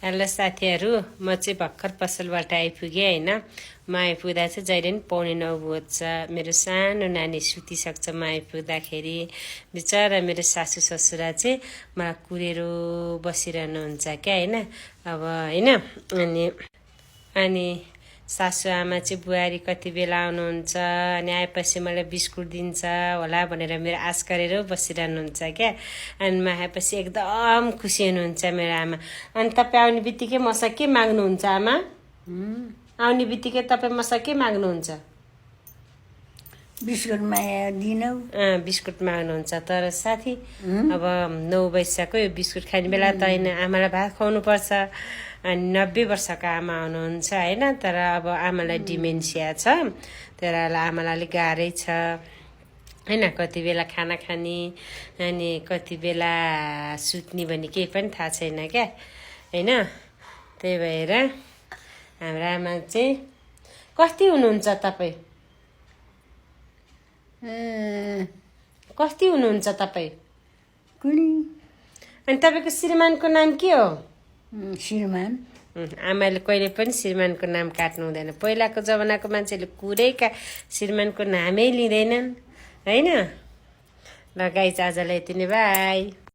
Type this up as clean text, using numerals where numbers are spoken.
Hello साथीहरू, म चाहिँ भर्खर पसलबाट आइपुगेँ होइन। म आइपुग्दा चाहिँ जहिले पनि 8:45 बज्छ। मेरो सानो नानी सुतिसक्छ म आइपुग्दाखेरि। बिचरा मेरो सासू ससुरा चाहिँ मलाई कुरेरो बसिरहनुहुन्छ क्या होइन। अब होइन अनि सासू आमा चाहिँ बुहारी कति बेला आउनुहुन्छ, अनि आएपछि मलाई बिस्कुट दिन्छ होला भनेर मेरो आश गरेर बसिरहनुहुन्छ क्या। अनि म आएपछि एकदम खुसी हुनुहुन्छ मेरो आमा। अनि तपाईँ आउने बित्तिकै मसँग के माग्नुहुन्छ आमा? आउने बित्तिकै तपाईँ मसँग के माग्नुहुन्छ? बिस्कुट माया दिनौ। बिस्कुट माग्नुहुन्छ। तर साथी अब 9 बजिसक्यो, यो बिस्कुट खाने बेला त होइन, आमालाई भात खुवाउनु पर्छ। अनि 90 वर्षको आमा हुनुहुन्छ होइन। तर अब आमालाई डिमेन्सिया छ, तर आमालाई अलिक गाह्रै छ होइन। कति बेला खाना खाने अनि कति बेला सुत्ने भन्ने केही पनि थाहा छैन क्या होइन। त्यही भएर हाम्रो आमा चाहिँ कति हुनुहुन्छ तपाईँ? कति हुनुहुन्छ तपाईँ? अनि तपाईँको श्रीमानको नाम के हो? श्रीमान। आमाले कहिले पनि श्रीमानको नाम काट्नु हुँदैन। पहिलाको जमानाको मान्छेले कुरैका श्रीमानको नामै लिँदैनन् होइन। ल गाइज, आजलाई यति नै, बाई।